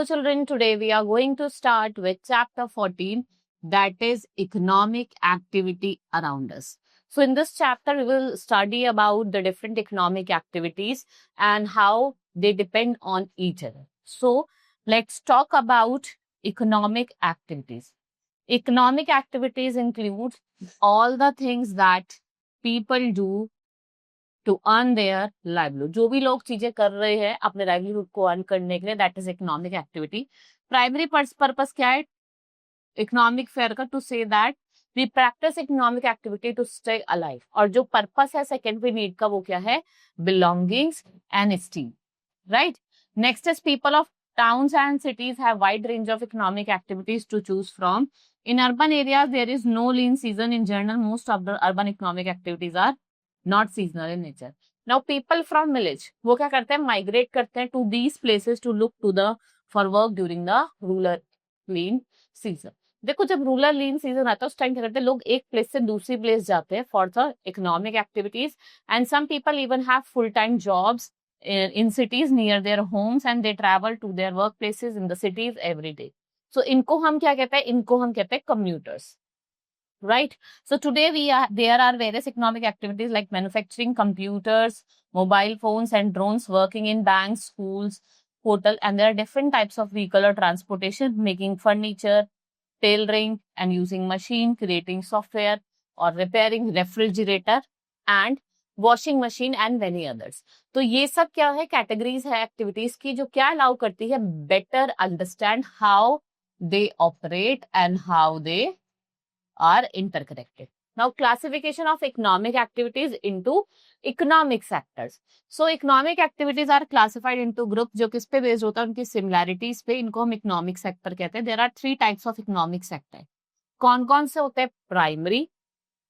Hello children, today we are going to start with chapter 14, that is economic activity around us. So in this chapter we will study about the different economic activities and how they depend on each other. So let's talk about economic activities. Economic activities include all the things that people do to earn their livelihood. जो भी लोग चीजें कर रहे हैं अपने livelihood को earn करने के लिए, that is economic activity. Primary purpose क्या है इकोनॉमिक फेयर का? To say that we practice economic activity to stay alive. और जो पर्पस है सेकेंडरी नीड का वो क्या है? Belongings and steam. Right. Next is people of towns and cities have wide range of economic activities to choose from. In urban areas there is no lean season. In general most of the urban economic activities are not seasonal in nature. Now people from village वो क्या करते हैं? migrate करते हैं to these places to look to the for work during the rural lean season. देखो जब rural लीन season आता है उस टाइम क्या करते हैं लोग एक प्लेस से दूसरी प्लेस जाते हैं for the economic activities. And some people even have full time jobs in cities near their homes and they travel to their workplaces in the cities every day. So इनको हम क्या कहते हैं? इनको हम कहते हैं commuters. Right. So today there are various economic activities like manufacturing, computers, mobile phones and drones, working in banks, schools, hotel, and there are different types of vehicle or transportation, making furniture, tailoring and using machine, creating software or repairing refrigerator and washing machine and many others. तो ये सब क्या है? Categories है activities की जो क्या allow करती है better understand how they operate and how they are interconnected. Now classification of economic activities into economic sectors. So economic activities are classified into group जो किस पे बेस्ड होता है? उनकी सिमिलैरिटीज पे. इनको हम इकोनॉमिक सेक्टर कहते हैं. There are 3 types of economic sector. कौन कौन से होते हैं? Primary,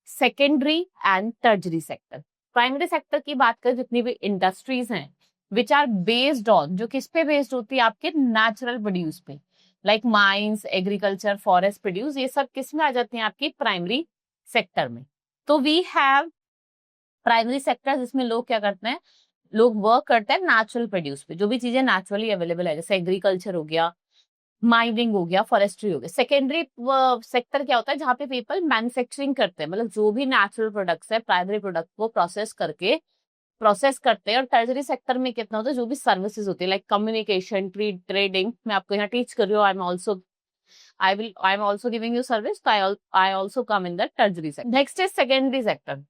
secondary and tertiary sector. Primary sector की बात करें जितनी भी इंडस्ट्रीज हैं विच आर बेस्ड ऑन, जो किस पे बेस्ड होती है? आपके नेचुरल प्रोड्यूस पे, like mines, agriculture, forest produce, ये सब किस में आ जाती हैं? आपकी प्राइमरी सेक्टर में. तो वी हैव प्राइमरी सेक्टर जिसमें लोग क्या करते हैं? लोग वर्क करते हैं नेचुरल प्रोड्यूस पे, जो भी चीजें नेचुरली अवेलेबल है, जैसे एग्रीकल्चर हो गया, माइनिंग हो गया, फॉरेस्ट्री हो गया. सेकेंडरी सेक्टर क्या होता है? जहाँ पे पीपल मैन्युफैक्चरिंग करते हैं, मतलब जो भी नेचुरल प्रोडक्ट्स है प्राइमरी प्रोडक्ट को प्रोसेस करते हैं. और टर्जरी सेक्टर में कितना होता है? जो भी सर्विसेज होती है लाइक कम्युनिकेशन, ट्रेडिंग. मैं आपको यहाँ टीच कर रही हूँ. I am also giving you service. I also come in the टर्जरी sector. Next is secondary sector.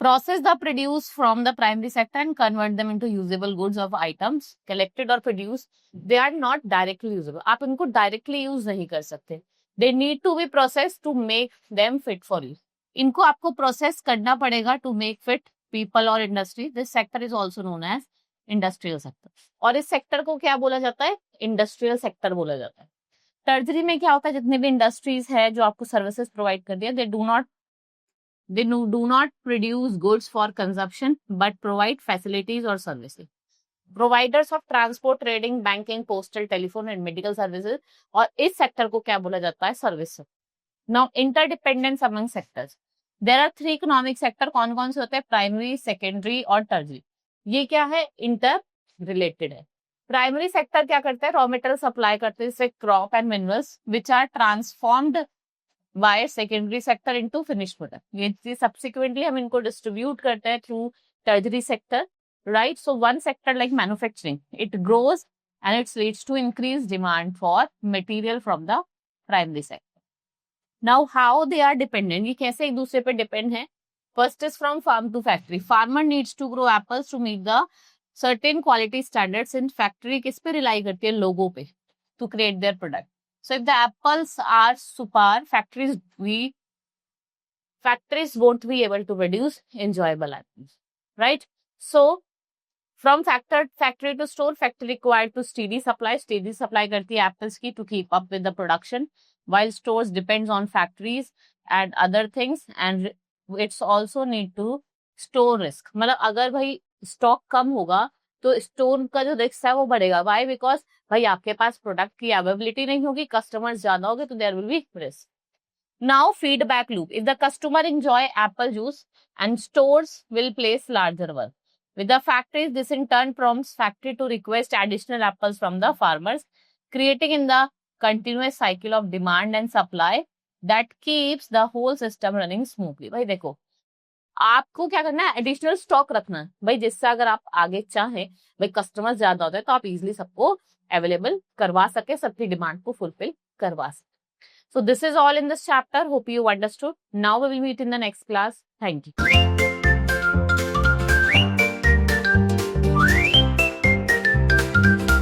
Process the produce from the primary sector and convert them into usable goods of items collected or produced. They are not directly usable. आप इनको directly use नहीं कर सकते. They need to be processed to make them fit for use. इनको आपको process करना पड़ेगा to make fit people or industry. This sector is also known as industrial sector. और इस sector को क्या बोला जाता है? Industrial sector बोला जाता है. टर्जरी में क्या होता है? जितने भी इंडस्ट्रीज है जो आपको सर्विसेज प्रोवाइड कर दिया, they do not produce goods for consumption but provide facilities or services. Providers of transport, trading, banking, postal, telephone and medical services. और इस सेक्टर को क्या बोला जाता है? Service. Now interdependence among sectors. There are 3 economic sector. कौन कौन से होते हैं? प्राइमरी, सेकेंडरी और टर्जरी. ये क्या है? इंटर रिलेटेड है. प्राइमरी सेक्टर क्या करते हैं? रॉ मटेरियल सप्लाई करते हैं, जैसे crop and minerals which are transformed by secondary sector into finished product. ये subsequently हम इनको distribute करते हैं through tertiary sector, right? So one sector like manufacturing, it grows and it leads to increased demand for material from the primary sector. Now how they are dependent? ये कैसे एक दूसरे पे depend है? First is from farm to factory. Farmer needs to grow apples to meet the certain quality standards in factory. किस पे rely करती है? लोगों पे, to create their product. So if the apples are subpar, factories won't be able to produce enjoyable apples, right? So from factory to store, factory required to steady supply करती है apples की to keep up with the production, while stores depends on factories and other things, and it's also need to store risk. मतलब अगर भाई stock कम होगा तो store का जो रिस्क है वो बढ़ेगा. वाई? बिकॉज भाई आपके पास प्रोडक्ट की अवेलेबिलिटी नहीं होगी, कस्टमर्स ज्यादा होंगे, तो there will be risk. Now feedback loop. If the customer enjoy apple juice and stores will place larger work. with the factories. This in turn prompts factory to request additional apples from the farmers, creating in the continuous cycle of demand and supply that keeps the whole system running smoothly. भाई देखो, आपको क्या करना है, additional stock रखना है भाई, जिससे अगर आप आगे चाहें भाई कस्टमर ज्यादा होते हैं तो आप इजिली सबको अवेलेबल करवा सके, सबकी डिमांड को फुलफिल करवा सके. So this is all in this chapter. Hope you understood. Now we will meet in the next class. Thank you.